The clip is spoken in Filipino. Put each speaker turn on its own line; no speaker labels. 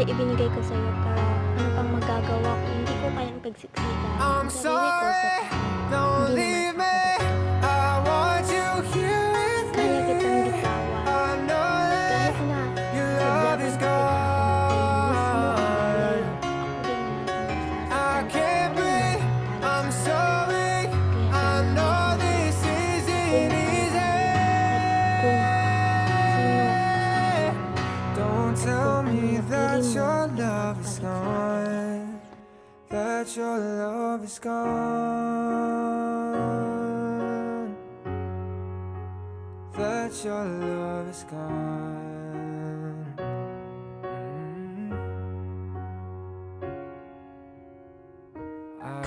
ay ibinigay ko sa'yo, pero ano pang magagawa ko, hindi ko kayang pagsiksikan
I'm
ang sarili ko sa
sorry, don't
hindi
leave
naman
me.
ako
I want you here with
kaya kitang
me.
bitawan.
I know
Kahit
that
na
your love
saglaban
is
pa kita
gone.
kamutin, mismo ang lalayo. Ako din naman ang nasasaktan
I
at
can't
ako rin naman
breathe,
ang talo
I'm
sa
sorry.
kaya
I know
kailangan
this
kung
isn't easy.
at kung sino
Don't
at
tell
kung
me
anong
that
napili mo
your
ay
love is
pagpalit sa akin.
gone. That your love is gone. That your love is gone.